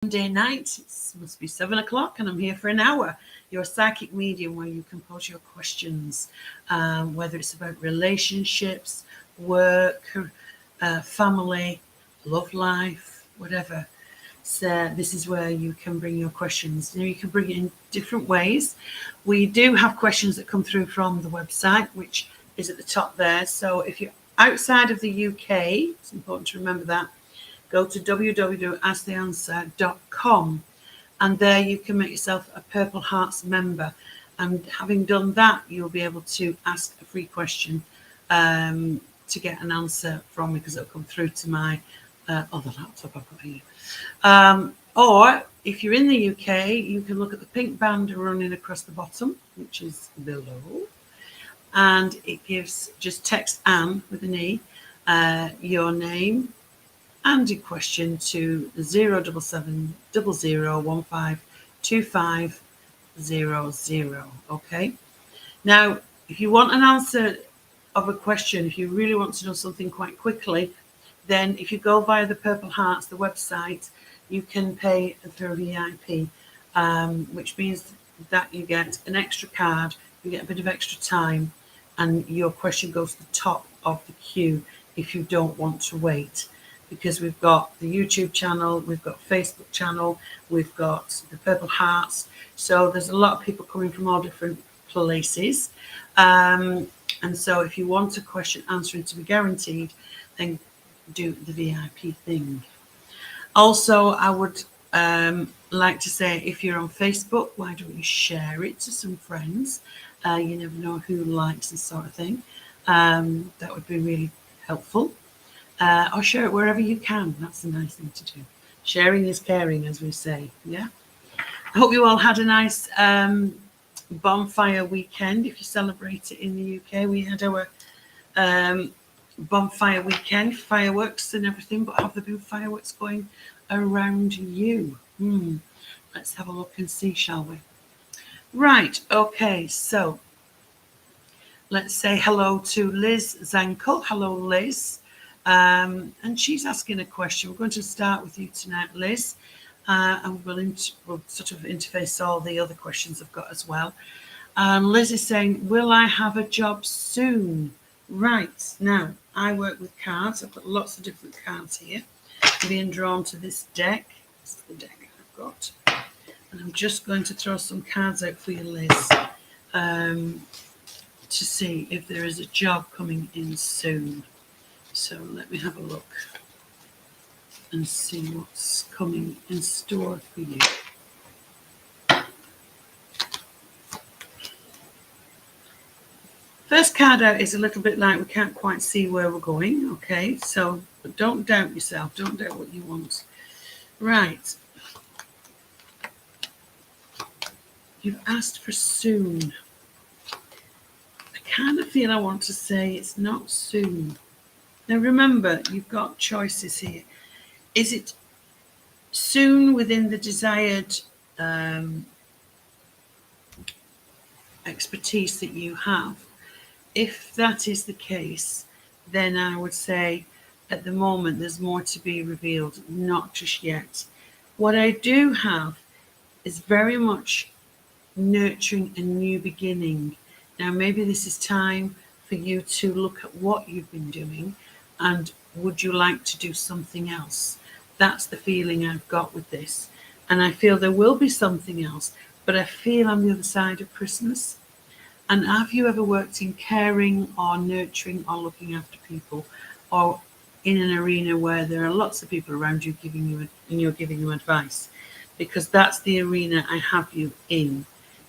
Monday night. It must be 7 o'clock, and I'm here for an hour. Your psychic medium, where you can pose your questions, whether it's about relationships, work, family, love life, whatever. So this is where you can bring your questions. You can bring it in different ways. We do have questions that come through from the website, which is at the top there. So if you're outside of the UK, it's important to remember that. Go to www.asktheanswer.com, and there you can make yourself a Purple Hearts member. And having done that, you'll be able to ask a free question to get an answer from me, because it'll come through to my other laptop I've got here. Or if you're in the UK, you can look at the pink band running across the bottom, which is below. And it gives, just text Anne with an E, your name and your question to 077 00152500. Okay. Now, if you want an answer of a question, if you really want to know something quite quickly, then if you go via the Purple Hearts, the website, you can pay for a VIP, which means that you get an extra card, you get a bit of extra time, and your question goes to the top of the queue if you don't want to wait. Because we've got the YouTube channel, we've got Facebook channel, we've got the Purple Hearts. So there's a lot of people coming from all different places. And so if you want a question answering to be guaranteed, then do the VIP thing. Also, I would like to say, if you're on Facebook, why don't you share it to some friends? You never know who likes this sort of thing. That would be really helpful. Or share it wherever you can. That's a nice thing to do. Sharing is caring, as we say. Yeah. I hope you all had a nice bonfire weekend. If you celebrate it in the UK, we had our bonfire weekend, fireworks and everything. But have there been fireworks going around you? Let's have a look and see, shall we? Right. Okay. So let's say hello to Liz Zankel. Hello, Liz. And she's asking a question. We're going to start with you tonight, Liz, and we'll sort of interface all the other questions I've got as well. Liz is saying, will I have a job soon? Right. Now, I work with cards. I've got lots of different cards here. I'm being drawn to this deck. This is the deck I've got. And I'm just going to throw some cards out for you, Liz, to see if there is a job coming in soon. So let me have a look and see what's coming in store for you. First card out is a little bit like we can't quite see where we're going. Okay, so but don't doubt yourself. Don't doubt what you want. Right. You've asked for soon. I kind of feel I want to say it's not soon. Now remember, you've got choices here. Is it soon within the desired expertise that you have? If that is the case, then I would say at the moment there's more to be revealed, not just yet. What I do have is very much nurturing a new beginning. Now maybe this is time for you to look at what you've been doing, and would you like to do something else? That's the feeling I've got with this. And I feel there will be something else, but I feel on the other side of Christmas. And have you ever worked in caring or nurturing or looking after people, or in an arena where there are lots of people around you giving you, and you're giving them advice? Because that's the arena I have you in.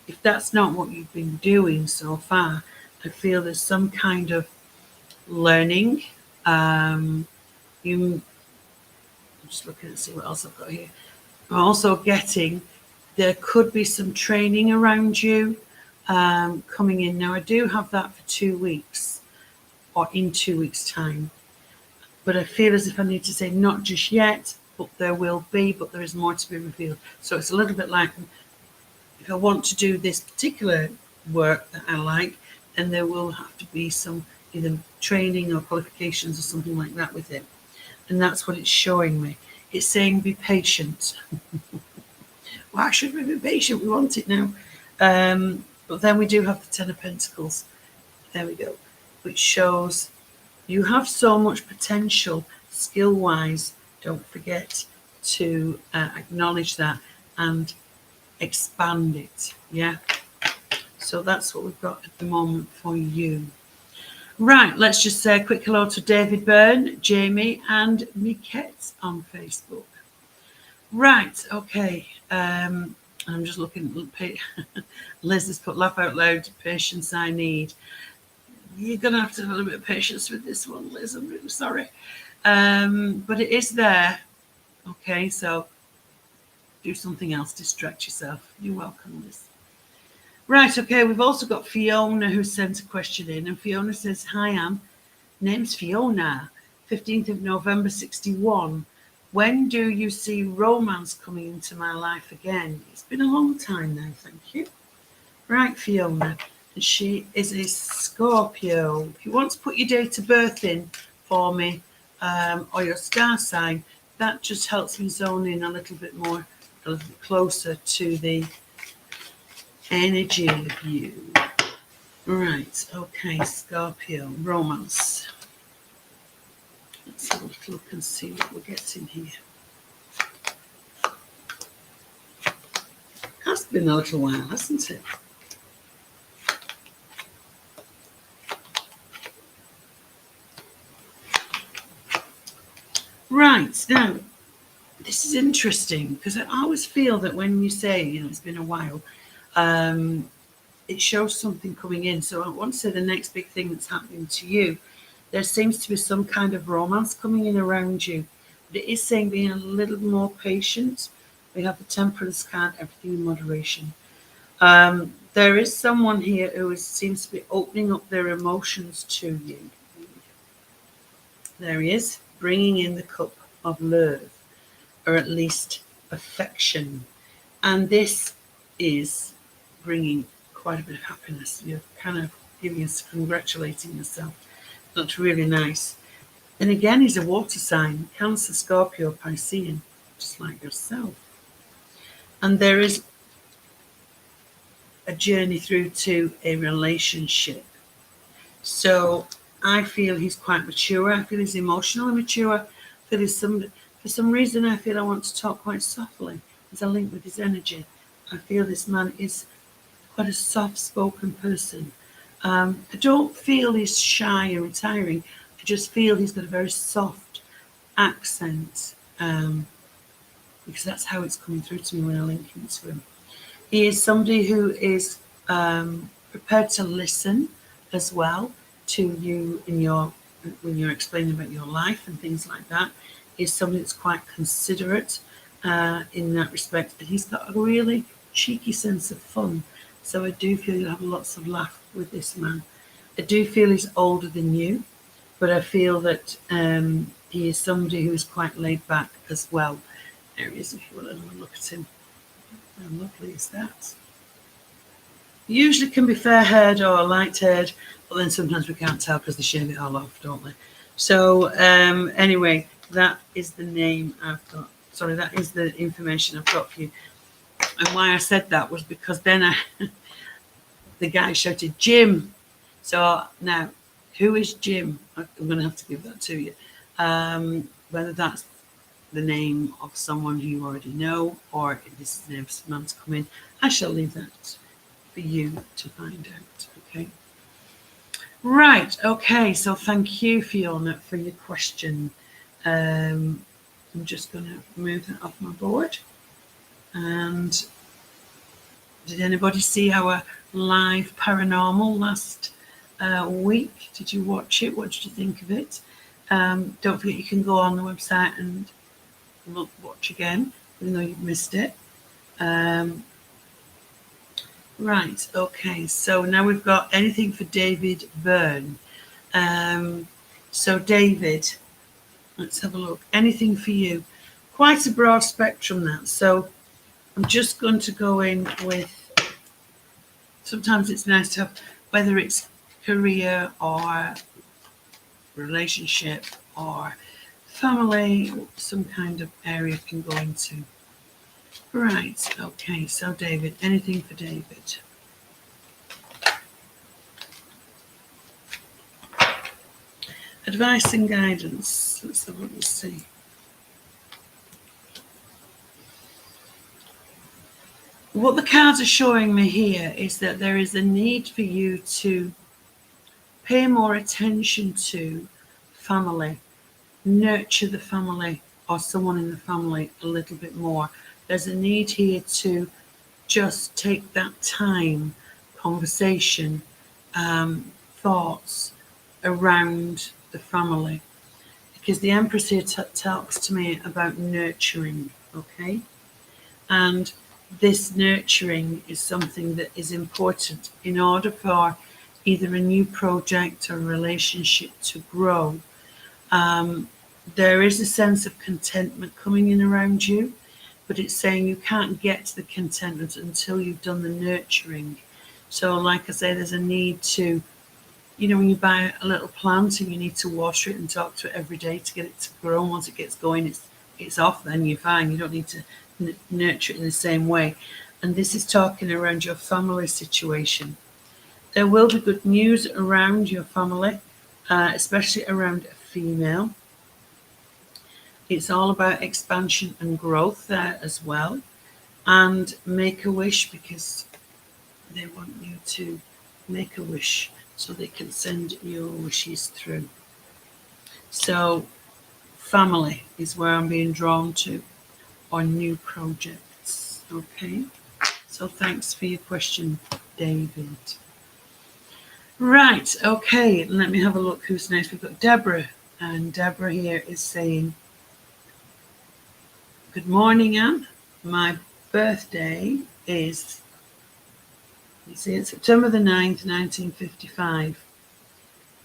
If that's not what you've been doing so far, I feel there's some kind of learning. I'm just looking to see what else I've got here. I'm also getting there could be some training around you coming in. Now I do have that for 2 weeks, or in 2 weeks' time, but I feel as if I need to say not just yet, but there will be, but there is more to be revealed. So it's a little bit like, if I want to do this particular work that I like, then there will have to be some either training or qualifications or something like that with it. And that's what it's showing me. It's saying be patient. Why should we be patient? We want it now. But then we do have the Ten of Pentacles. There we go. Which shows you have so much potential skill-wise. Don't forget to acknowledge that and expand it. Yeah. So that's what we've got at the moment for you. Right, let's just say a quick hello to David Byrne, Jamie, and Miquette on Facebook. Right, okay. I'm just looking. Liz has put laugh out loud, patience I need. You're going to have to have a little bit of patience with this one, Liz. I'm really sorry. But it is there. Okay, so do something else, distract yourself. You're welcome, Liz. Right, okay, we've also got Fiona who sent a question in, and Fiona says, hi, Anne. Name's Fiona, 15th of November, 61. When do you see romance coming into my life again? It's been a long time now, thank you. Right, Fiona, and she is a Scorpio. If you want to put your date of birth in for me, or your star sign, that just helps me zone in a little bit more, a little bit closer to the energy of you. Right, okay, Scorpio, romance. Let's have a little look and see what we're getting here. Has been a little while, hasn't it? Right, now, this is interesting because I always feel that when you say, it's been a while, it shows something coming in. So I want to say the next big thing that's happening to you, there seems to be some kind of romance coming in around you. But it is saying being a little more patient. We have the Temperance card, everything in moderation. There is someone here who seems to be opening up their emotions to you. There he is, bringing in the cup of love, or at least affection. And this is bringing quite a bit of happiness. You're kind of congratulating yourself. That's really nice. And again, he's a water sign, Cancer, Scorpio, Piscean, just like yourself. And there is a journey through to a relationship. So I feel he's quite mature. I feel he's emotionally mature. I feel for some reason, I feel I want to talk quite softly. There's a link with his energy. I feel this man is quite a soft-spoken person. I don't feel he's shy and retiring. I just feel he's got a very soft accent, because that's how it's coming through to me when I link into him. He is somebody who is prepared to listen as well to you when you're explaining about your life and things like that. He's somebody that's quite considerate in that respect, but he's got a really cheeky sense of fun. So I do feel you'll have lots of laugh with this man. I do feel he's older than you, but I feel that he is somebody who is quite laid back as well. There he is, if you want to have a look at him. How lovely is that? He usually can be fair-haired or light-haired, but then sometimes we can't tell because they shave it all off, don't they? So anyway, that is the name I've got. Sorry, that is the information I've got for you. And why I said that was because then the guy shouted, Jim. So now, who is Jim? I'm going to have to give that to you. Whether that's the name of someone who you already know, or if this is the name of someone to come in, I shall leave that for you to find out. Okay. Right. Okay. So thank you, Fiona, for your question. I'm just going to move that off my board. And did anybody see our live paranormal last week? Did you watch it? What did you think of it? Don't forget you can go on the website and watch again, even though you've missed it. Right, okay, so now we've got anything for David Byrne. So David, let's have a look. Anything for you? Quite a broad spectrum, that. So I'm just going to go in with, sometimes it's nice to have, whether it's career or relationship or family, some kind of area can go into. Right, okay, so David, anything for David? Advice and guidance. Let's have a look and see. What the cards are showing me here is that there is a need for you to pay more attention to family, nurture the family or someone in the family a little bit more. There's a need here to just take that time, conversation, thoughts around the family. Because the Empress here talks to me about nurturing, okay? And this nurturing is something that is important in order for either a new project or relationship to grow. There is a sense of contentment coming in around you, but it's saying you can't get to the contentment until you've done the nurturing. So like I say, there's a need to, when you buy a little plant and you need to water it and talk to it every day to get it to grow, and once it gets going, it's off, then you're fine. You don't need to nurture it in the same way. And this is talking around your family situation. There will be good news around your family, especially around a female. It's all about expansion and growth there as well. And make a wish, because they want you to make a wish so they can send your wishes through. So family is where I'm being drawn to, on new projects. Okay, so thanks for your question, David. Right, okay, let me have a look who's next. We've got Deborah, and Deborah here is saying, good morning, Anne. My birthday is, it's September the 9th, 1955.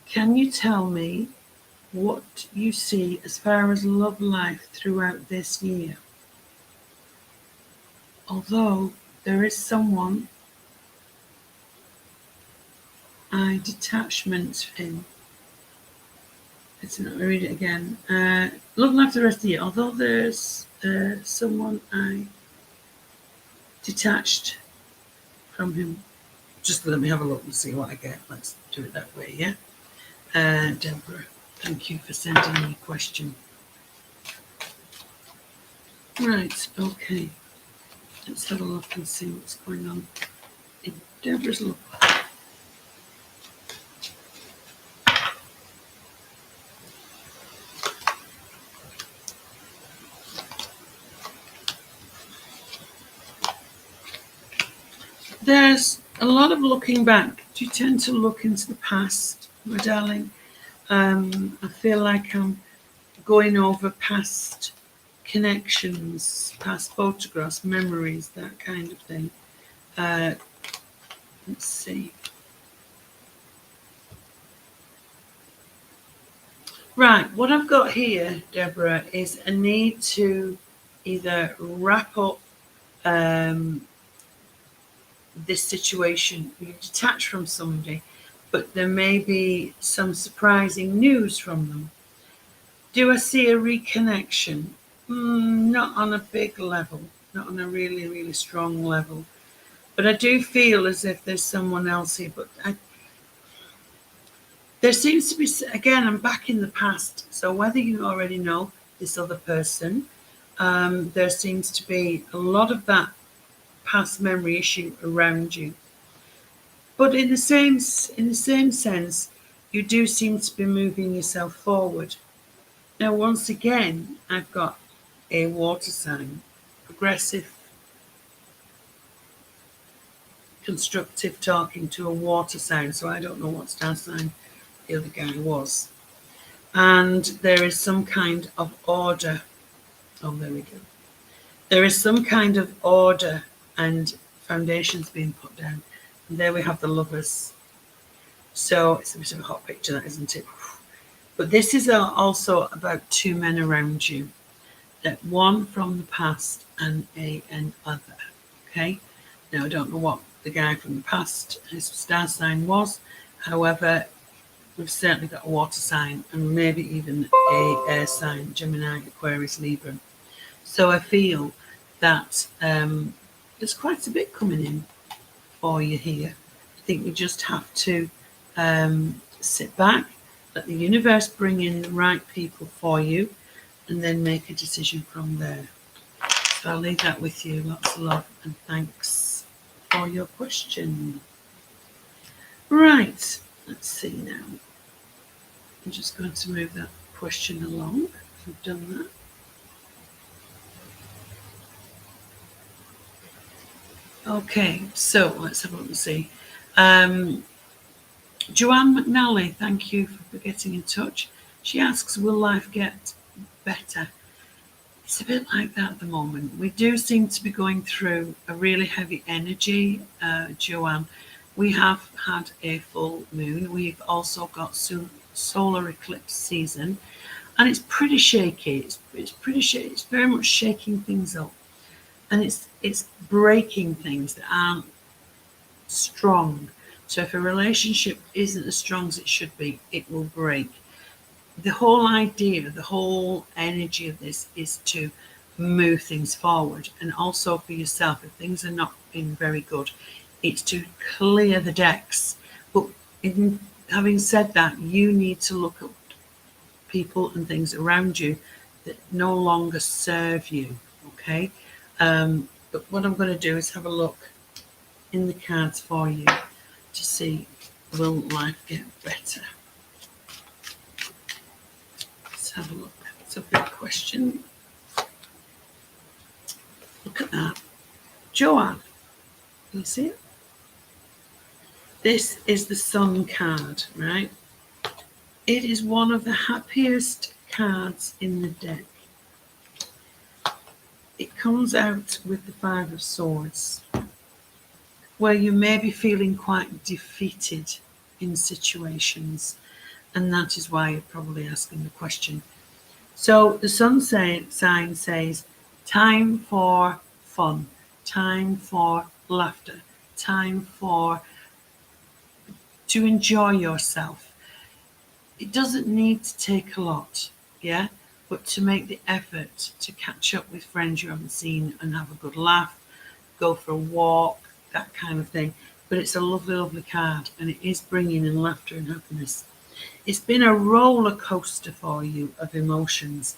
Can you tell me what you see as far as love life throughout this year? Although there is someone I detachment in. Let's not read it again. Love life the rest of the year. Although there's someone I detached from him. Just let me have a look and see what I get. Let's do it that way, yeah? Deborah, thank you for sending me a question. Right, okay. Let's have a look and see what's going on in Deborah's love life. There's a lot of looking back. Do you tend to look into the past, my darling? I feel like I'm going over past connections, past photographs, memories, that kind of thing. Let's see. Right, what I've got here, Deborah, is a need to either wrap up this situation. You detach from somebody, but there may be some surprising news from them. Do I see a reconnection? Not on a big level, not on a really, really strong level. But I do feel as if there's someone else here. But there seems to be, again, I'm back in the past. So whether you already know this other person, there seems to be a lot of that past memory issue around you. But in the same sense, you do seem to be moving yourself forward. Now, once again, I've got a water sign, progressive, constructive talking to a water sign. So I don't know what star sign the other guy was. And there is some kind of order. Oh, there we go. There is some kind of order and foundations being put down. And there we have the lovers. So it's a bit of a hot picture, that, isn't it? But this is also about two men around you. That one from the past and another. Okay? Now, I don't know what the guy from the past, his star sign was. However, we've certainly got a water sign and maybe even a air sign, Gemini, Aquarius, Libra. So I feel that there's quite a bit coming in for you here. I think you just have to sit back, let the universe bring in the right people for you, and then make a decision from there. So I'll leave that with you. Lots of love and thanks for your question. Right, let's see now. I'm just going to move that question along. We've done that. Okay, so let's have a look and see. Joanne McNally, thank you for getting in touch. She asks, will life get better? It's a bit like that at the moment. We do seem to be going through a really heavy energy, Joanne. We have had a full moon. We've also got solar eclipse season, and it's pretty shaky. It's pretty shaky. It's very much shaking things up, and it's breaking things that aren't strong. So if a relationship isn't as strong as it should be, it will break. The whole idea, the whole energy of this is to move things forward, and also for yourself, if things are not being very good, it's to clear the decks. But having said that, you need to look at people and things around you that no longer serve you. Okay, but what I'm going to do is have a look in the cards for you to see, will life get better? Let's have a look. It's a big question. Look at that. Joanne, can you see it? This is the Sun card, right? It is one of the happiest cards in the deck. It comes out with the Five of Swords, where you may be feeling quite defeated in situations, and that is why you're probably asking the question. So the Sun sign says, time for fun, time for laughter, time to enjoy yourself. It doesn't need to take a lot, yeah, but to make the effort to catch up with friends you haven't seen and have a good laugh, go for a walk, that kind of thing. But it's a lovely, lovely card, and it is bringing in laughter and happiness. It's been a roller coaster for you of emotions.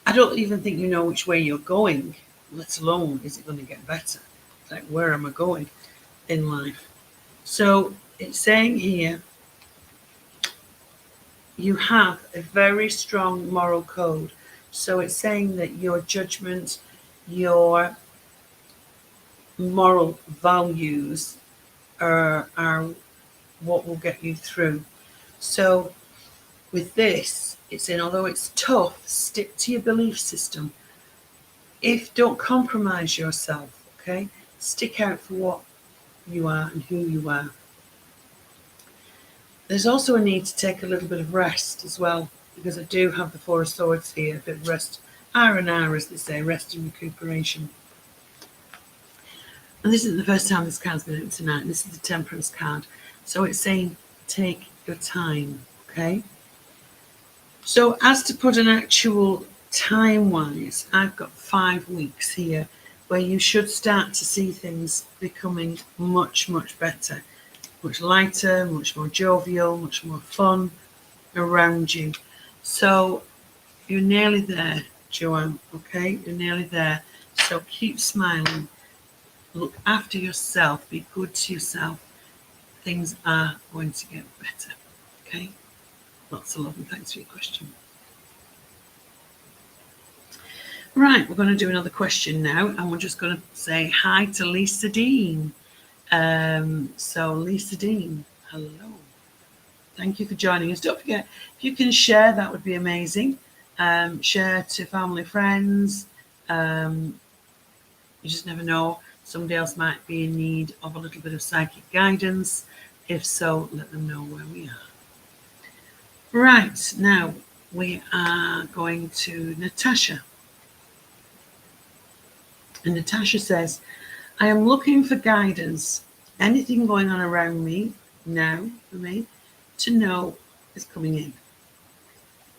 I don't even think you know which way you're going, let alone is it going to get better. It's like, where am I going in life? So it's saying here, you have a very strong moral code. So it's saying that your judgment, your moral values are what will get you through. So with this, it's saying, although it's tough, stick to your belief system. Don't compromise yourself, okay? Stick out for what you are and who you are. There's also a need to take a little bit of rest as well, because I do have the Four of Swords here, a bit of rest, R&R as they say, rest and recuperation. And this isn't the first time this card's been out tonight. This is the Temperance card. So it's saying, take your time, okay? So as to put an actual time-wise, I've got 5 weeks here where you should start to see things becoming much, much better, much lighter, much more jovial, much more fun around you. So you're nearly there, Joanne, okay? You're nearly there. So keep smiling. Look after yourself. Be good to yourself. Things are going to get better, okay? Lots of love and thanks for your question. Right, we're going to do another question now, and we're just going to say hi to Lisa Dean. So Lisa Dean, hello. Thank you for joining us. Don't forget, if you can share, that would be amazing. Share to family, friends. You just never know. Somebody else might be in need of a little bit of psychic guidance. If so, let them know where we are. Right, now we are going to Natasha. And Natasha says, I am looking for guidance. Anything going on around me now for me to know is coming in.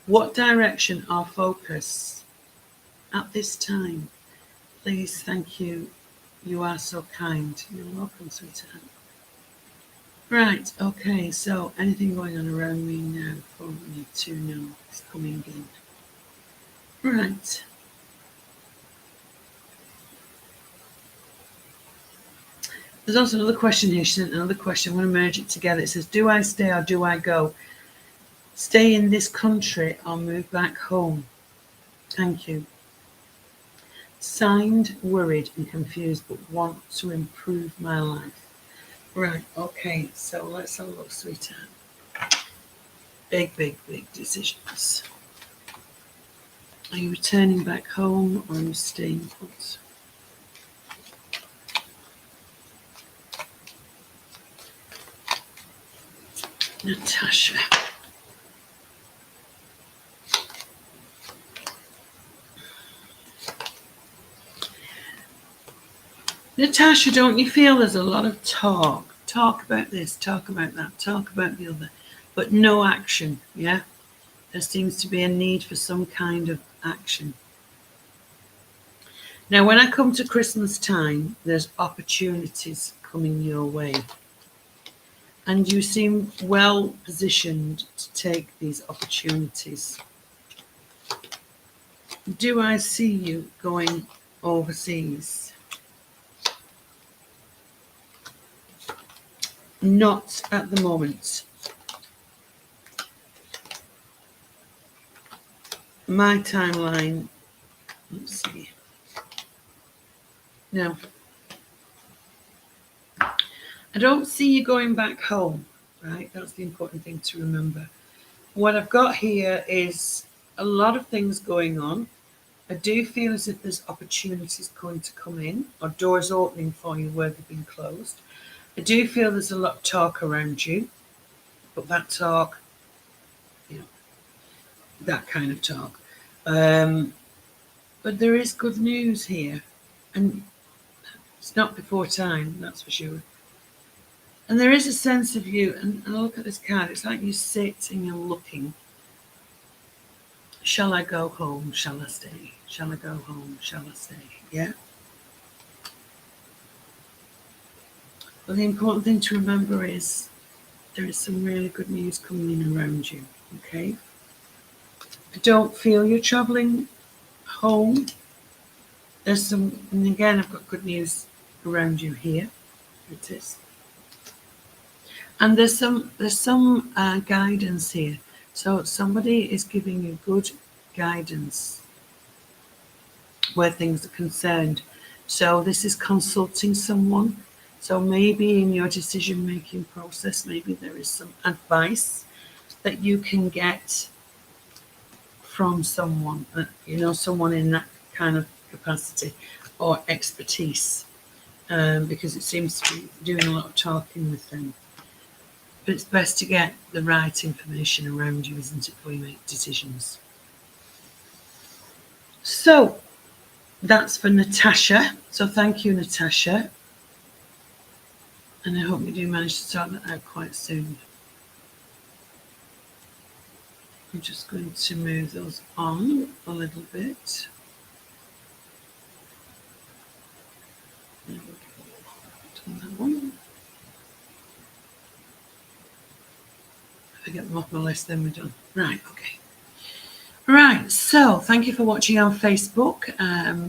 What direction or focus at this time? Please, thank you. You are so kind. You're welcome, sweetheart. Right, okay, so anything going on around me now for me to know is coming in. Right. There's also another question here. She sent another question. I'm going to merge it together. It says, do I stay or do I go? Stay in this country or move back home? Thank you. Signed, worried and confused, but want to improve my life. Right, okay, so let's have a look, sweetheart. Big, big, big decisions. Are you returning back home or are you staying put? Natasha. Natasha, don't you feel there's a lot of talk? Talk about this, talk about that, talk about the other, but no action, yeah? There seems to be a need for some kind of action. Now, when I come to Christmas time, there's opportunities coming your way. And you seem well positioned to take these opportunities. Do I see you going overseas? Not at the moment. My timeline, let's see. No. I don't see you going back home, right? That's the important thing to remember. What I've got here is a lot of things going on. I do feel as if there's opportunities going to come in or doors opening for you where they've been closed. I do feel there's a lot of talk around you, but that talk, you know, that kind of talk. But there is good news here, and it's not before time, that's for sure. And there is a sense of you, and look at this card, it's like you sit and you're looking. Shall I go home? Shall I stay? Shall I go home? Shall I stay? Yeah? But the important thing to remember is there is some really good news coming in around you, okay? I don't feel you're travelling home. There's some, and again, I've got good news around you here. Here it is. And there's some guidance here. So somebody is giving you good guidance where things are concerned. So this is consulting someone. So maybe in your decision-making process, maybe there is some advice that you can get from someone, someone in that kind of capacity or expertise, because it seems to be doing a lot of talking with them. But it's best to get the right information around you, isn't it, before you make decisions. So that's for Natasha. So thank you, Natasha. And I hope we do manage to sort that out quite soon. I'm just going to move those on a little bit. There we go. Done that one. If I get them off my list, then we're done. Right, okay. Right, so thank you for watching on Facebook.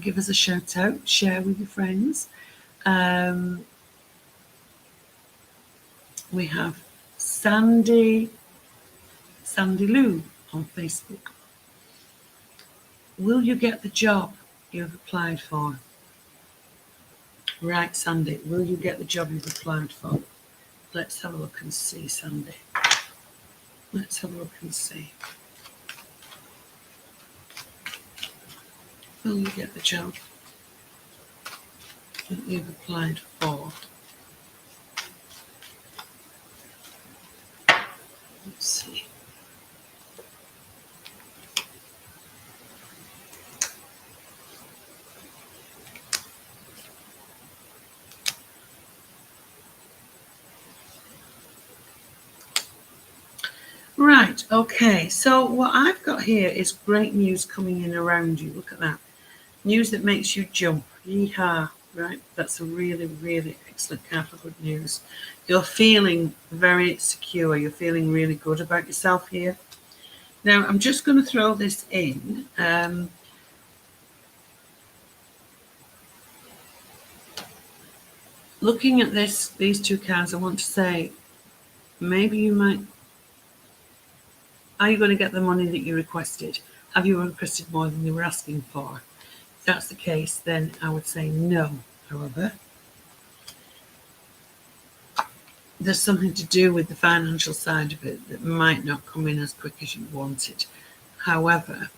Give us a shout out, share with your friends. We have Sandy Lou on Facebook. Will you get the job you've applied for? Right, Sandy, will you get the job you've applied for? Let's have a look and see, Sandy. Let's have a look and see. Will you get the job that you've applied for? Let's see. Right, okay. So what I've got here is great news coming in around you. Look at that. News that makes you jump. Yeehaw. Right, that's a really, really excellent card for good news. You're feeling very secure. You're feeling really good about yourself here. Now, I'm just going to throw this in. Looking at these two cards, I want to say, maybe you might. Are you going to get the money that you requested? Have you requested more than you were asking for? If that's the case, then I would say no. However, there's something to do with the financial side of it that might not come in as quick as you wanted. However,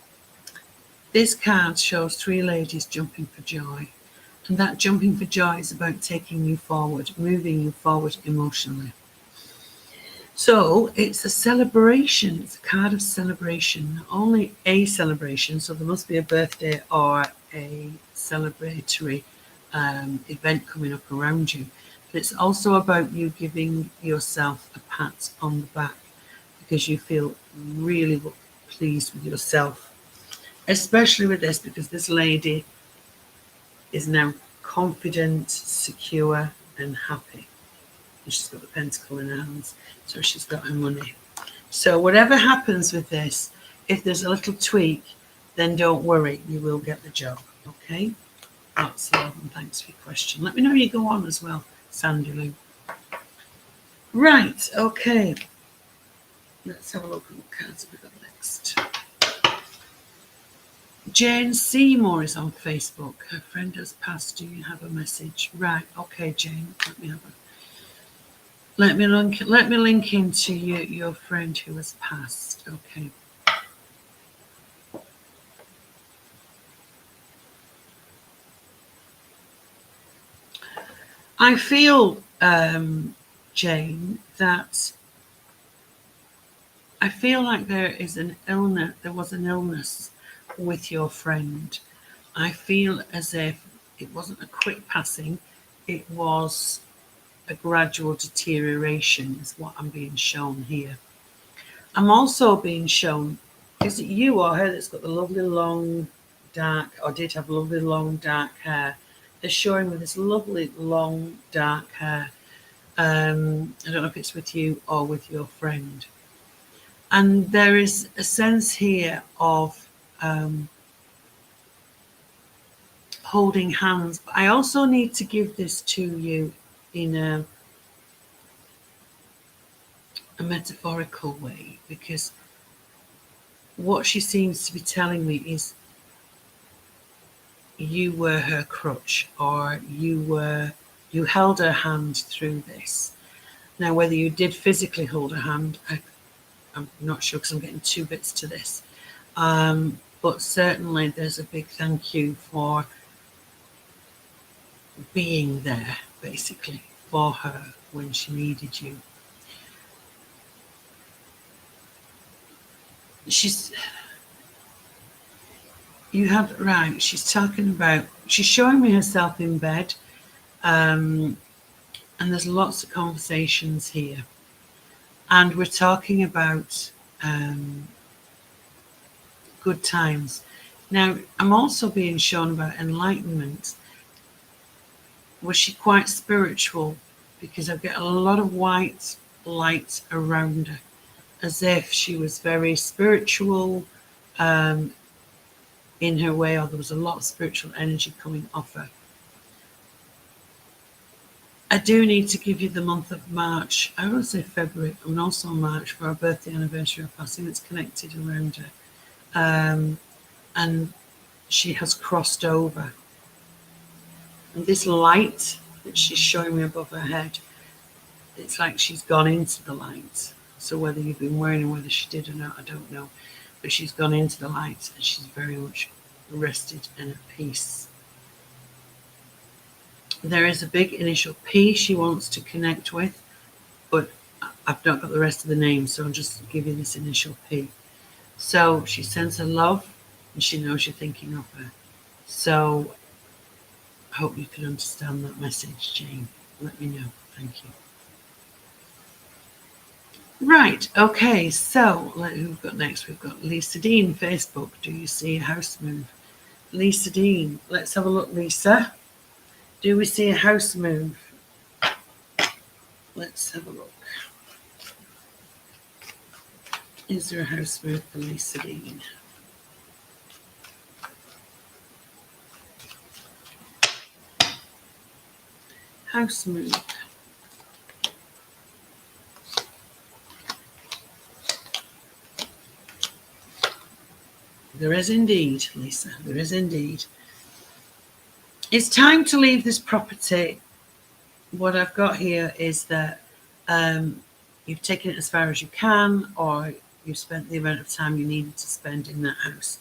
this card shows three ladies jumping for joy. And that jumping for joy is about taking you forward, moving you forward emotionally. So it's a celebration. It's a card of celebration, not only a celebration, so there must be a birthday or a celebratory event coming up around you. But it's also about you giving yourself a pat on the back because you feel really pleased with yourself, especially with this, because this lady is now confident, secure, and happy. And she's got the pentacle in her hands, so she's got her money. So whatever happens with this, if there's a little tweak, then don't worry, you will get the job. Okay? Lots of love and thanks for your question. Let me know you go on as well, Sandy Lou. Right, okay. Let's have a look at what cards we've got next. Jane Seymour is on Facebook. Her friend has passed. Do you have a message? Right, okay, Jane. Let me link into your friend who has passed. Okay. I feel, Jane, that I feel like there was an illness with your friend. I feel as if it wasn't a quick passing, it was a gradual deterioration is what I'm being shown here. I'm also being shown, is it you or her that's got the lovely long dark, or did have lovely long dark hair? They're showing me this lovely long dark hair. I don't know if it's with you or with your friend. And there is a sense here of holding hands. But I also need to give this to you in a metaphorical way, because what she seems to be telling me is you were her crutch, or you held her hand through this. Now, whether you did physically hold her hand, I'm not sure, because I'm getting two bits to this. But certainly there's a big thank you for being there, basically, for her when she needed you. She's showing me herself in bed, and there's lots of conversations here. And we're talking about good times. Now, I'm also being shown about enlightenment. Was she quite spiritual? Because I get a lot of white light around her, as if she was very spiritual in her way, or there was a lot of spiritual energy coming off her. I do need to give you the month of March. I would say February and also March for our birthday anniversary of passing that's connected around her. And she has crossed over. And this light that she's showing me above her head, it's like she's gone into the light. So whether you've been wearing it, whether she did or not, I don't know. But she's gone into the light and she's very much rested and at peace. There is a big initial P she wants to connect with, but I've not got the rest of the name, so I'll just give you this initial P. So she sends her love and she knows you're thinking of her. So I hope you can understand that message, Jane. Let me know. Thank you. Right, okay, so who we've got next? We've got Lisa Dean, Facebook. Do you see a house move? Lisa Dean, let's have a look, Lisa. Do we see a house move? Let's have a look. Is there a house move for Lisa Dean? House move. There is indeed, Lisa. There is indeed. It's time to leave this property. What I've got here is that you've taken it as far as you can, or you've spent the amount of time you needed to spend in that house.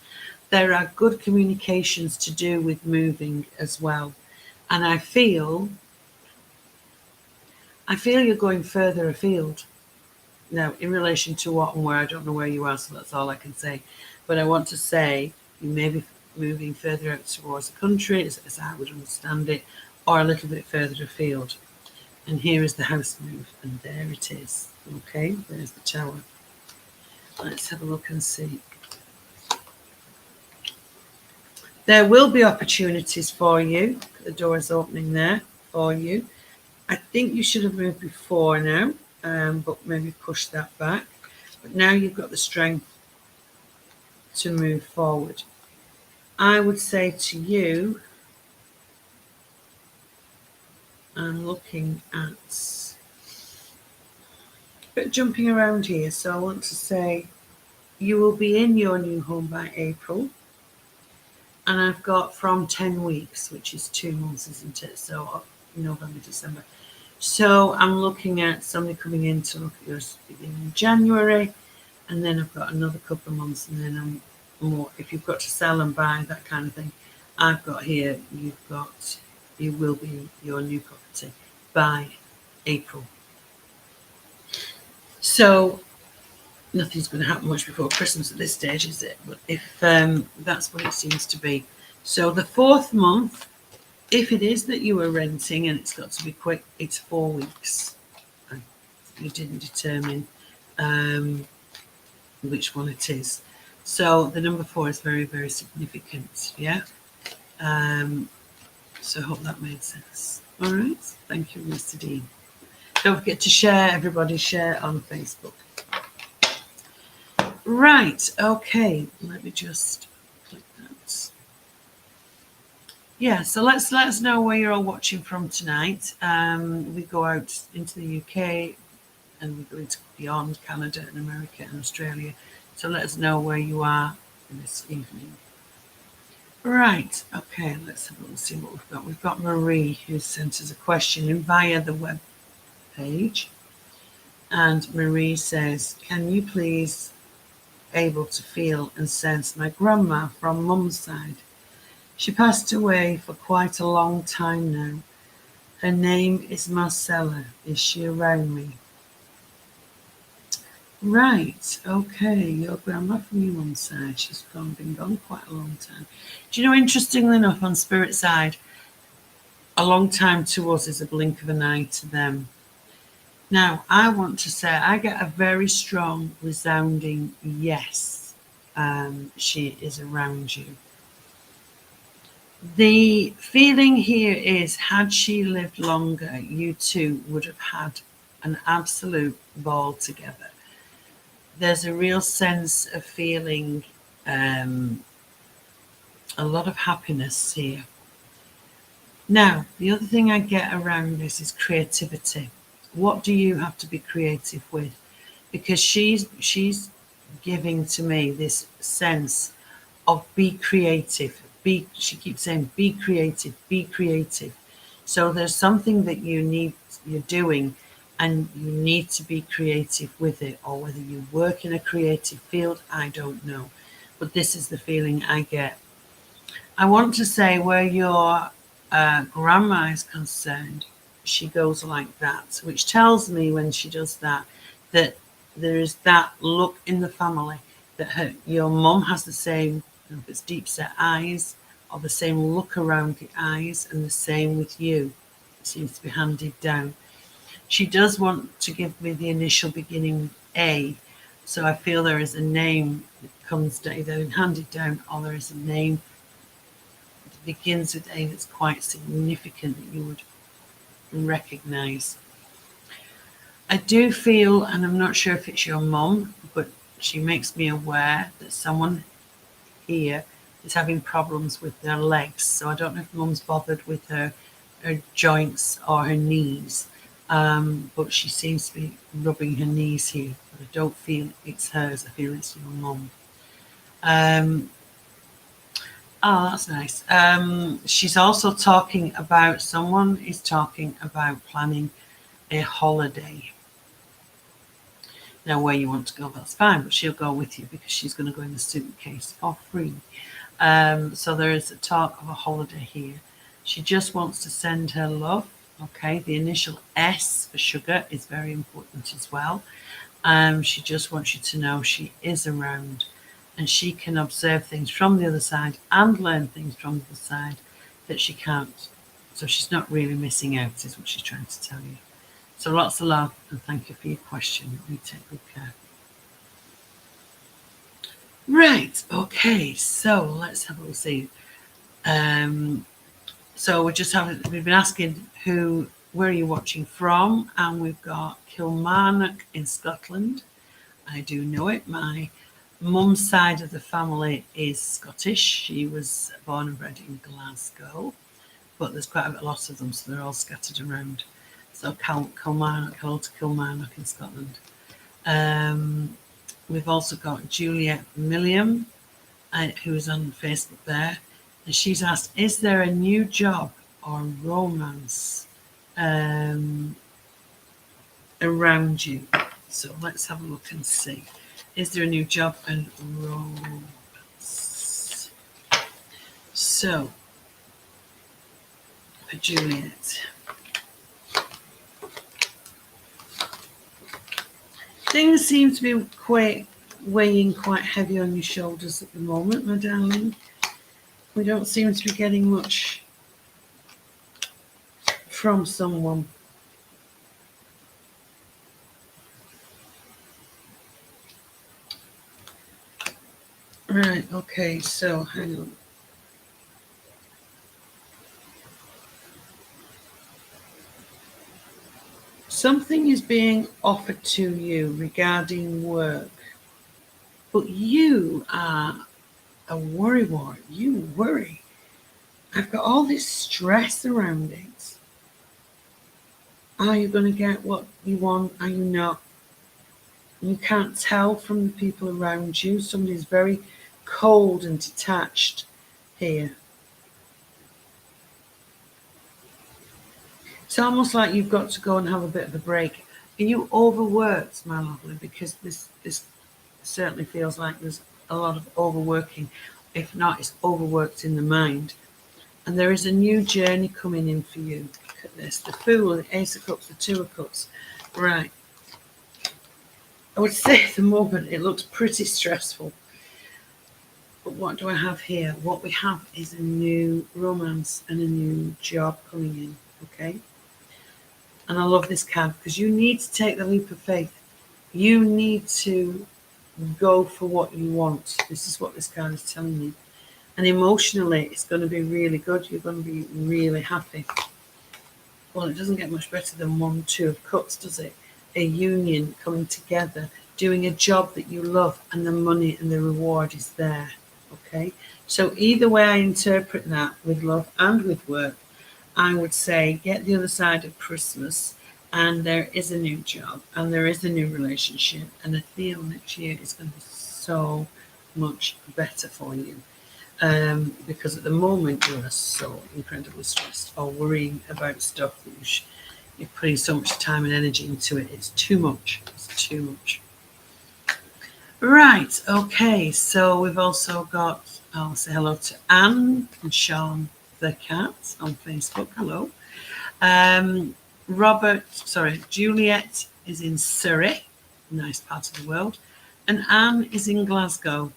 There are good communications to do with moving as well. And I feel you're going further afield. Now, in relation to what and where, I don't know where you are, so that's all I can say. But I want to say you may be moving further out towards the country, as I would understand it, or a little bit further afield. And here is the house move, and there it is. Okay, there's the tower. Let's have a look and see. There will be opportunities for you. The door is opening there for you. I think you should have moved before now, but maybe push that back. But now you've got the strength to move forward. I would say to you, I'm looking at a bit jumping around here. So I want to say you will be in your new home by April. And I've got from 10 weeks, which is 2 months, isn't it? So November, December. So I'm looking at somebody coming in to look at yours beginning in January. And then I've got another couple of months. And then I'm more, if you've got to sell and buy, that kind of thing. I've got here, you will be your new property by April. So nothing's going to happen much before Christmas at this stage, is it? But if that's what it seems to be. So the 4th month, if it is that you are renting and it's got to be quick, it's 4 weeks. You didn't determine which one it is. So the number 4 is very, very significant. Yeah. So I hope that made sense. All right. Thank you, Mr. Dean. Don't forget to share, everybody share on Facebook. Right, okay, let me just click that. Yeah, so let us know where you're all watching from tonight. We go out into the UK and we go into beyond Canada and America and Australia. So let us know where you are this evening. Right, okay, let's have a look and see what we've got. We've got Marie who sent us a question in via the web page. And Marie says, can you please able to feel and sense my grandma from mum's side? She passed away for quite a long time now. Her name is Marcella. Is she around me? Right, okay, your grandma from your mum's side. She's been gone quite a long time. Do you know, interestingly enough, on spirit side, a long time to us is a blink of an eye to them. Now, I want to say I get a very strong, resounding yes. She is around you. The feeling here is, had she lived longer, you two would have had an absolute ball together. There's a real sense of feeling a lot of happiness here. Now, the other thing I get around this is creativity. What do you have to be creative with? Because she's giving to me this sense of be creative. She keeps saying, be creative, be creative. So there's something that you're doing and you need to be creative with it, or whether you work in a creative field, I don't know. But this is the feeling I get. I want to say where your grandma is concerned, she goes like that, which tells me when she does that there is that look in the family that your mum has the same, if it's deep set eyes, or the same look around the eyes, and the same with you. It seems to be handed down. She does want to give me the initial beginning A. So I feel there is a name that comes either handed down, or there is a name that begins with A that's quite significant that you would recognise. I do feel, and I'm not sure if it's your mum, but she makes me aware that someone here is having problems with their legs. So I don't know if mum's bothered with her joints or her knees, but she seems to be rubbing her knees here. But I don't feel it's hers. I feel it's your mum. Oh, that's nice. She's also talking about, someone is talking about planning a holiday. Now, where you want to go, that's fine, but she'll go with you because she's going to go in the suitcase for free. So there is a talk of a holiday here. She just wants to send her love. Okay, the initial S for sugar is very important as well. She just wants you to know she is around, and she can observe things from the other side and learn things from the other side that she can't. So she's not really missing out, is what she's trying to tell you. So lots of love, and thank you for your question. You take good care. Right, okay, so let's have a look. See. So we've been asking where are you watching from, and we've got Kilmarnock in Scotland. I do know it. My mum's side of the family is Scottish. She was born and bred in Glasgow, but there's quite a lot of them, so they're all scattered around. So Kilmarnock, hello to Kilmarnock in Scotland. We've also got Juliet Milliam, who's on Facebook there, and she's asked, is there a new job or romance around you? So let's have a look and see. Is there a new job and romance? So, for Juliet. Things seem to be weighing quite heavy on your shoulders at the moment, my darling. We don't seem to be getting much from someone. Right, okay, so hang on. Something is being offered to you regarding work, but you are a worrywart. You worry. I've got all this stress around it. Are you going to get what you want? Are you not? You can't tell from the people around you. Somebody's very cold and detached here. It's almost like you've got to go and have a bit of a break. Are you overworked, my lovely? Because this certainly feels like there's a lot of overworking. If not, it's overworked in the mind. And there is a new journey coming in for you. Look at this. The Fool, the Ace of Cups, the Two of Cups. Right. I would say at the moment it looks pretty stressful. But what do I have here? What we have is a new romance and a new job coming in. Okay? And I love this card because you need to take the leap of faith. You need to go for what you want. This is what this card is telling you. And emotionally, it's going to be really good. You're going to be really happy. Well, it doesn't get much better than 1, 2 of Cups, does it? A union coming together, doing a job that you love, and the money and the reward is there. Okay? So either way I interpret that with love and with work, I would say get the other side of Christmas, and there is a new job, and there is a new relationship, and I feel next year is going to be so much better for you. Because at the moment you are so incredibly stressed or worrying about stuff that you're putting so much time and energy into it. It's too much. It's too much. Right, okay, so we've also got, I'll say hello to Anne and Sean the cat on Facebook. Hello. Juliet is in Surrey, nice part of the world, and Anne is in Glasgow.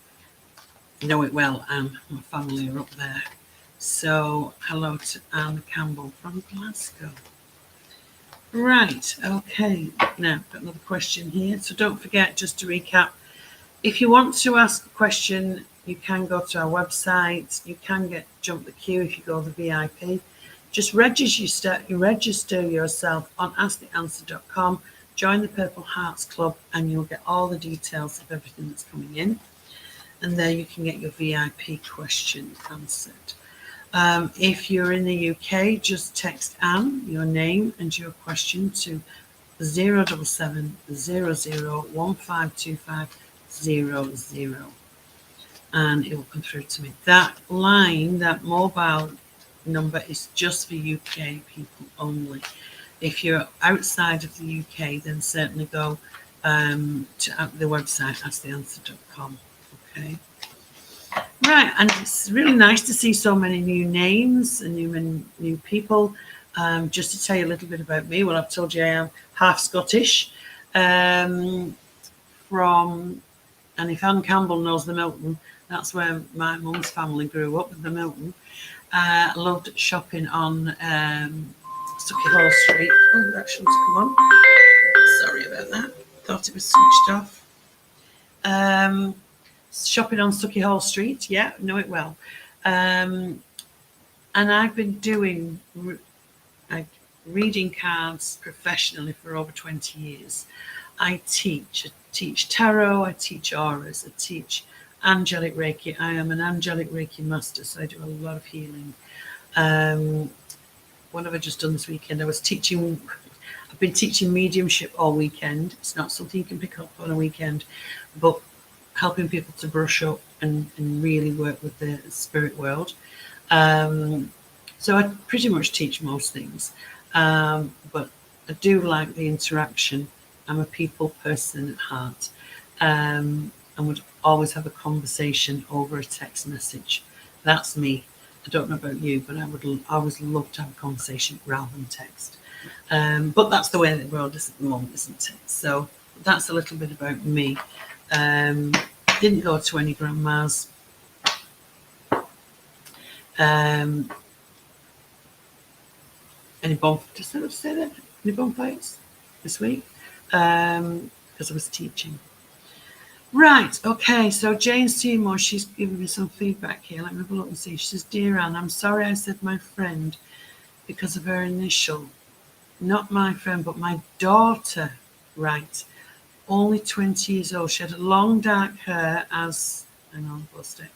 You know it well, Anne. My family are up there. So hello to Anne Campbell from Glasgow. Right, okay. Now, got another question here. So don't forget, just to recap, if you want to ask a question, you can go to our website. You can jump the queue if you go to the VIP. Just register yourself on asktheanswer.com, join the Purple Hearts Club, and you'll get all the details of everything that's coming in. And there you can get your VIP question answered. If you're in the UK, just text Anne, your name and your question to 07700152500, and it will come through to me. That line, that mobile number, is just for UK people only. If you're outside of the UK, then certainly go to the website asktheanswer.com. Okay. Right, and it's really nice to see so many new names and new people. Just to tell you a little bit about me, well, I've told you I am half Scottish. And if Anne Campbell knows the Milton, that's where my mum's family grew up, the Milton. I loved shopping on Stucky Hall Street. Oh, that shouldn't have come on. Sorry about that. Thought it was switched off. Shopping on Stucky Hall Street. Yeah, know it well. And I've been doing reading cards professionally for over 20 years. I teach tarot, I teach auras, I teach angelic Reiki. I am an angelic Reiki master, so I do a lot of healing. What have I just done this weekend? I've been teaching mediumship all weekend. It's not something you can pick up on a weekend, but helping people to brush up and really work with the spirit world. So I pretty much teach most things, but I do like the interaction. I'm a people person at heart, and would always have a conversation over a text message. That's me. I don't know about you, but I would always love to have a conversation rather than text. But that's the way the world is at the moment, isn't it? So that's a little bit about me. Didn't go to any grandmas. Any bonfires this week? Because I was teaching. Right, okay, so Jane Seymour, she's giving me some feedback here. Let me have a look and see. She says, Dear Anne, I'm sorry I said my friend because of her initial. Not my friend, but my daughter. Right. Only 20 years old. She had long dark hair as... Hang on, lost it.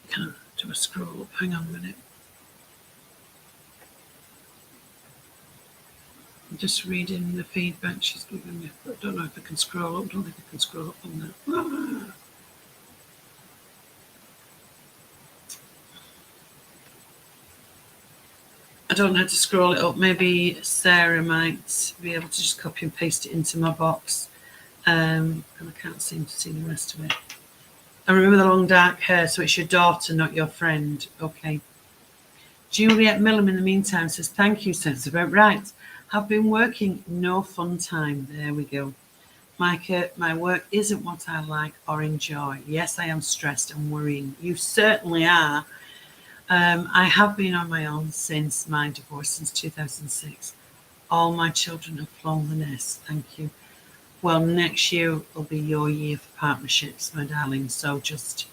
Can I do a scroll up? Hang on a minute. I'm just reading the feedback she's giving me. But I don't know if I can scroll up. I don't think I can scroll up on that. I don't know how to scroll it up. Maybe Sarah might be able to just copy and paste it into my box. And I can't seem to see the rest of it. I remember the long dark hair, so it's your daughter, not your friend. Okay. Juliet Millam, in the meantime, says, thank you, sounds about right. Have been working, no fun time. There we go. Micah, my work isn't what I like or enjoy. Yes, I am stressed and worrying. You certainly are. I have been on my own since my divorce, since 2006. All my children have flown the nest. Thank you. Well, next year will be your year for partnerships, my darling. So just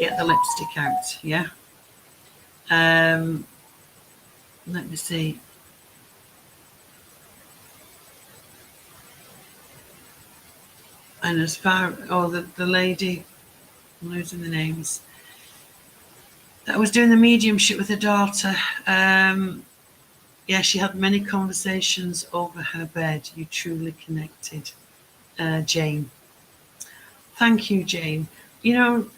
get the lipstick out, yeah? Let me see. And as far, the lady, I'm losing the names, that was doing the mediumship with her daughter. Yeah, she had many conversations over her bed. You truly connected, Jane. Thank you, Jane. You know,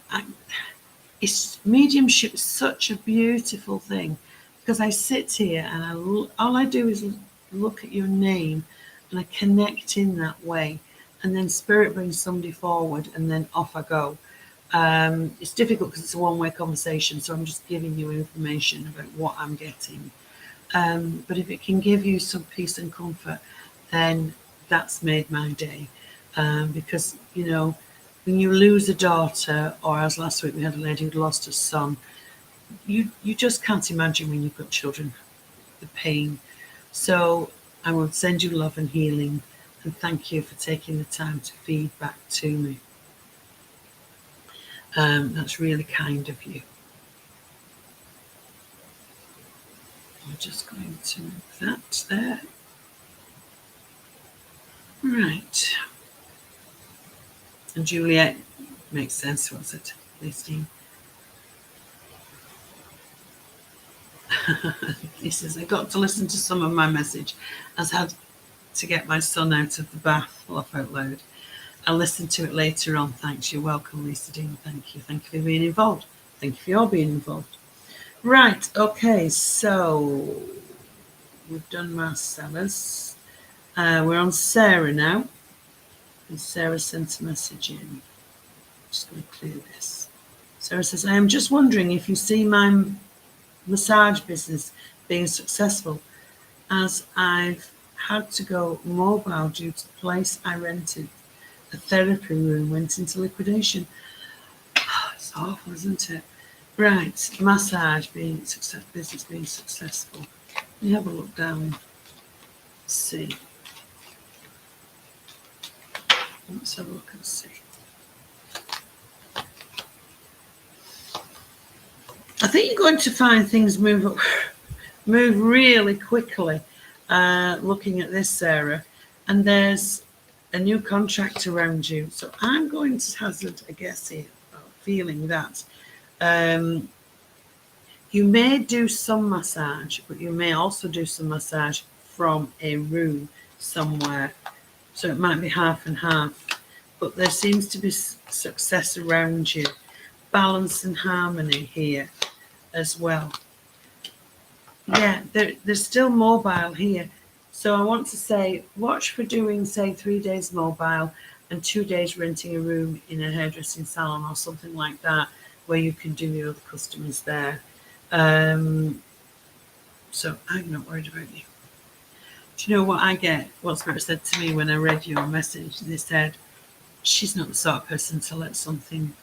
mediumship is such a beautiful thing because I sit here and all I do is look at your name and I connect in that way. And then spirit brings somebody forward and then off I go. It's difficult because it's a one-way conversation, so I'm just giving you information about what I'm getting. But if it can give you some peace and comfort, then that's made my day. Because, you know, when you lose a daughter, or as last week we had a lady who'd lost her son, you just can't imagine when you've got children the pain. So I will send you love and healing, and thank you for taking the time to feed back to me. That's really kind of you. I'm just going to move that there. Right. And Juliet makes sense, was it? Listening. He says, I got to listen to some of my message. I've had to get my son out of the bath, laugh out loud. I'll listen to it later on. Thanks. You're welcome, Lisa Dean. Thank you. Thank you for being involved. Thank you for your being involved. Right. Okay. So we've done Marcellus. We're on Sarah now. And Sarah sent a message in. I'm just going to clear this. Sarah says, I am just wondering if you see my massage business being successful, as I've had to go mobile due to the place I rented. The therapy room went into liquidation. Oh, it's awful, isn't it? Right, massage being success, business being successful. Let me have a look down. Let's see. Let's have a look and see. I think you're going to find things move really quickly. Looking at this, Sarah, and there's a new contract around you. So I'm going to hazard a guess here, feeling that you may do some massage, but you may also do some massage from a room somewhere. So it might be half and half, but there seems to be success around you. Balance and harmony here as well. Yeah, there's still mobile here. So I want to say, watch for doing, say, 3 days mobile and 2 days renting a room in a hairdressing salon or something like that, where you can do your other customers there. So I'm not worried about you. Do you know what I get? What Spirit said to me when I read your message? They said, she's not the sort of person to let something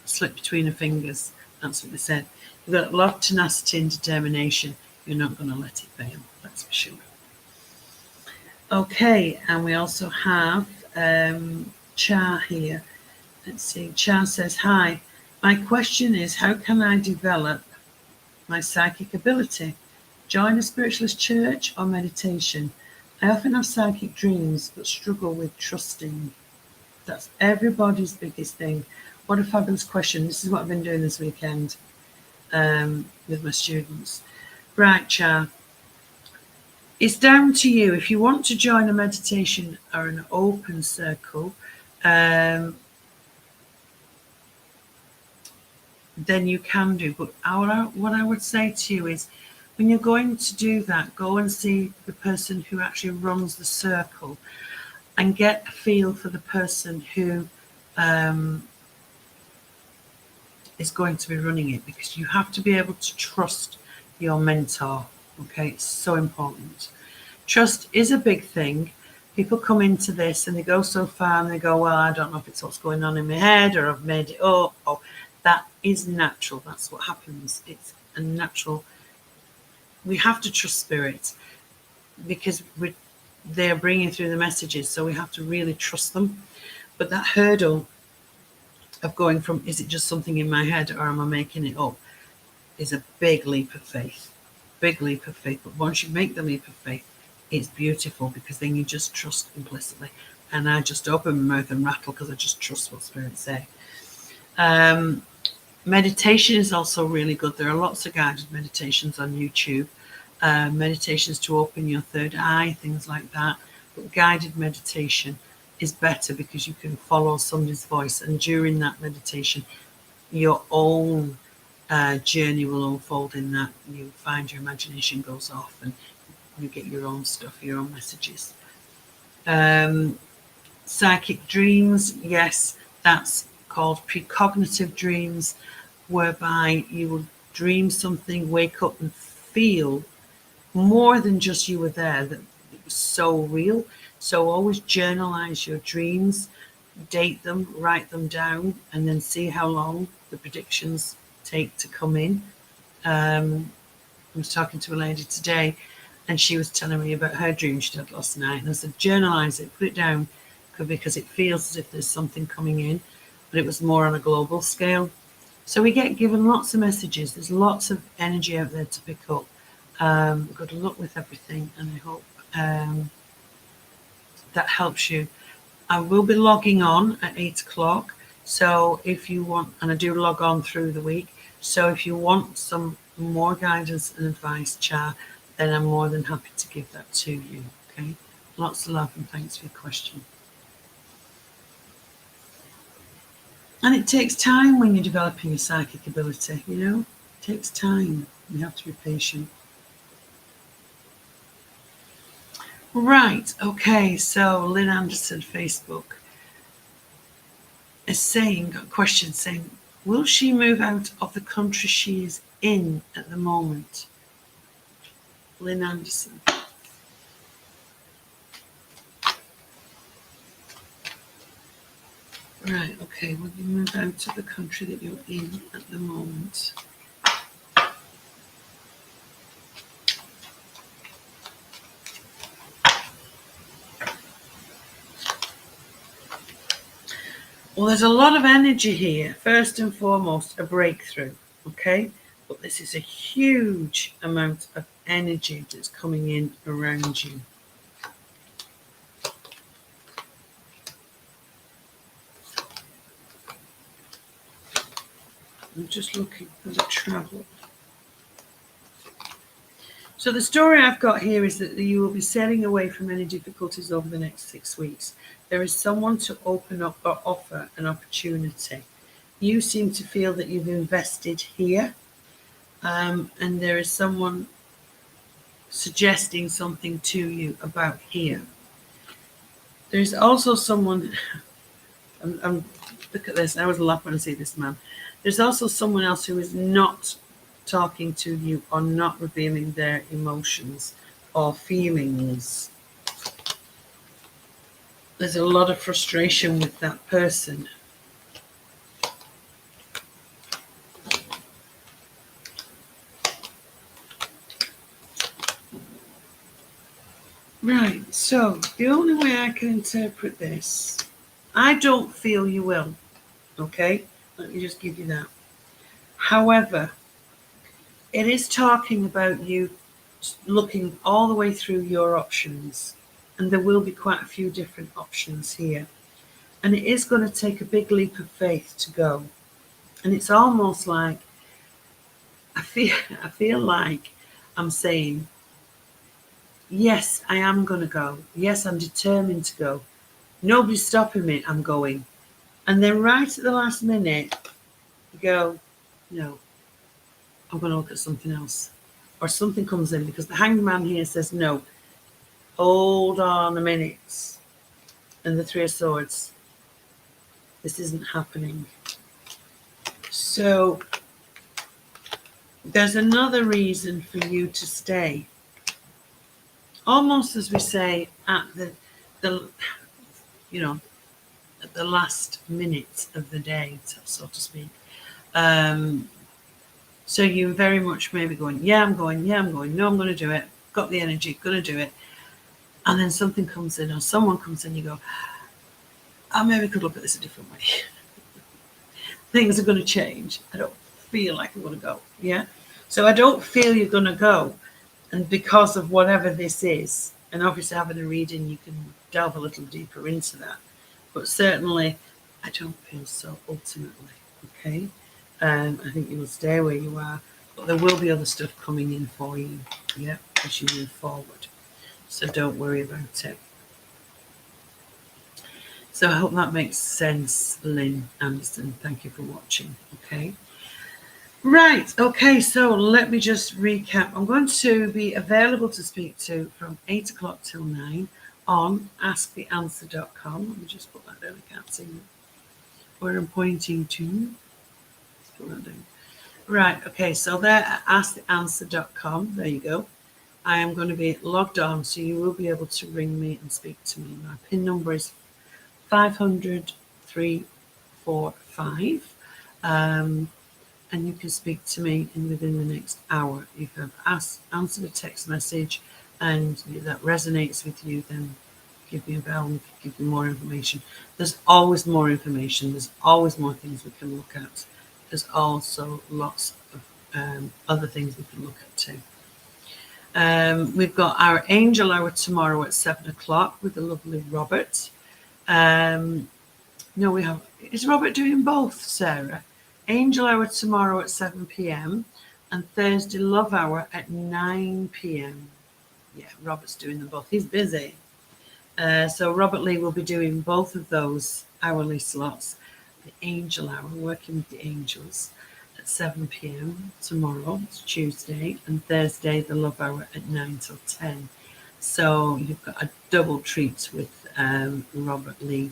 slip between her fingers. That's what they said. You've got a lot of tenacity and determination. You're not going to let it fail, that's for sure. Okay, and we also have Cha here. Let's see. Cha says, hi. My question is, how can I develop my psychic ability? Join a spiritualist church or meditation? I often have psychic dreams, but struggle with trusting. That's everybody's biggest thing. What a fabulous question. This is what I've been doing this weekend with my students. Right, Cha. It's down to you. If you want to join a meditation or an open circle, then you can do. But what I would say to you is, when you're going to do that, go and see the person who actually runs the circle and get a feel for the person who is going to be running it, because you have to be able to trust your mentor. Okay, it's so important. Trust is a big thing. People come into this and they go so far and they go, well, I don't know if it's what's going on in my head, or I've made it up. Oh, that is natural. That's what happens. It's a natural. We have to trust spirit, because they're bringing through the messages. So we have to really trust them. But that hurdle of going from, is it just something in my head or am I making it up, is a big leap of faith. Big leap of faith. But once you make the leap of faith, it's beautiful, because then you just trust implicitly. And I just open my mouth and rattle because I just trust what spirits say. Meditation is also really good. There are lots of guided meditations on YouTube. Meditations to open your third eye, things like that. But guided meditation is better, because you can follow somebody's voice, and during that meditation, your own journey will unfold in that. You find your imagination goes off and you get your own stuff, your own messages. Psychic dreams, yes, that's called precognitive dreams, whereby you will dream something, wake up and feel more than just you were there, that it was so real. So always journalize your dreams, date them, write them down, and then see how long the predictions take to come in. I was talking to a lady today, and she was telling me about her dream she had last night. And I said, journalise it, put it down, because it feels as if there's something coming in, but it was more on a global scale. So we get given lots of messages. There's lots of energy out there to pick up. Good luck with everything, and I hope that helps you. I will be logging on at 8 o'clock. So if you want, and I do log on through the week. So if you want some more guidance and advice, Cha, then I'm more than happy to give that to you. Okay. Lots of love and thanks for your question. And it takes time when you're developing your psychic ability, you know? It takes time. You have to be patient. Right, okay, so Lynn Anderson, Facebook, is saying, got a question saying, will she move out of the country she is in at the moment? Lynn Anderson. Right, okay, will you move out of the country that you're in at the moment? Well, there's a lot of energy here. First and foremost, a breakthrough, okay? But this is a huge amount of energy that's coming in around you. I'm just looking for the travel. So the story I've got here is that you will be sailing away from any difficulties over the next 6 weeks. There is someone to open up or offer an opportunity. You seem to feel that you've invested here, and there is someone suggesting something to you about here. There's also someone, look at this, I always laugh when I see this man. There's also someone else who is not talking to you or not revealing their emotions or feelings. There's a lot of frustration with that person. Right, so the only way I can interpret this, I don't feel you will, okay? Let me just give you that. However, it is talking about you looking all the way through your options, and there will be quite a few different options here. And it is going to take a big leap of faith to go. And it's almost like, I feel like I'm saying, yes, I am going to go. Yes, I'm determined to go. Nobody's stopping me. I'm going. And then right at the last minute, you go, no, I'm going to look at something else. Or something comes in, because the Hanged Man here says, no, hold on a minute. And the Three of Swords, this isn't happening. So there's another reason for you to stay. Almost as we say at the at the last minute of the day, so to speak. So you very much maybe going, yeah, I'm going, no, I'm going to do it. Got the energy, going to do it. And then something comes in or someone comes in, you go, I maybe could look at this a different way. Things are going to change. I don't feel like I'm going to go. Yeah. So I don't feel you're going to go. And because of whatever this is, and obviously having a reading, you can delve a little deeper into that. But certainly, I don't feel so ultimately. Okay. I think you will stay where you are, but there will be other stuff coming in for you. Yeah, as you move forward. So don't worry about it. So I hope that makes sense, Lynn Anderson. Thank you for watching. Okay. Right. Okay. So let me just recap. I'm going to be available to speak to from 8 o'clock till 9 on asktheanswer.com. Let me just put that down. I can't see where I'm pointing to. Let's put that down. Right. Okay. So there at asktheanswer.com. There you go. I am going to be logged on, so you will be able to ring me and speak to me. My PIN number is 500 345. and you can speak to me within the next hour. If I've answered a text message and that resonates with you, then give me a bell and give you more information. There's always more information. There's always more things we can look at. There's also lots of other things we can look at too. We've got our angel hour tomorrow at 7 o'clock with the lovely Robert. No, we have. Is Robert doing both, Sarah? Angel hour tomorrow at 7 p.m. and Thursday love hour at 9 p.m. Yeah, Robert's doing them both. He's busy. So Robert Lee will be doing both of those hourly slots. The angel hour, working with the angels at 7 p.m. tomorrow, it's Tuesday, and Thursday the love hour at 9 till 10. So you've got a double treat with Robert Lee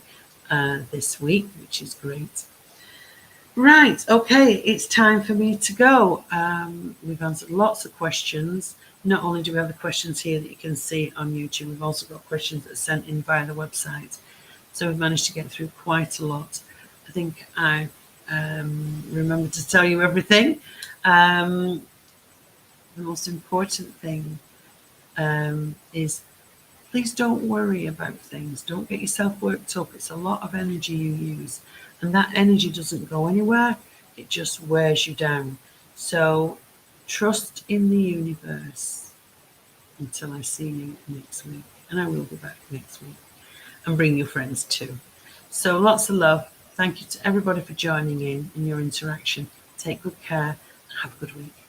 this week, which is great. Right, okay, it's time for me to go. We've answered lots of questions. Not only do we have the questions here that you can see on YouTube, we've also got questions that are sent in via the website. So we've managed to get through quite a lot. I think I remembered to tell you everything. The most important thing is please don't worry about things. Don't get yourself worked up. It's a lot of energy you use. And that energy doesn't go anywhere. It just wears you down. So trust in the universe until I see you next week. And I will be back next week. And bring your friends too. So lots of love. Thank you to everybody for joining in and your interaction. Take good care and have a good week.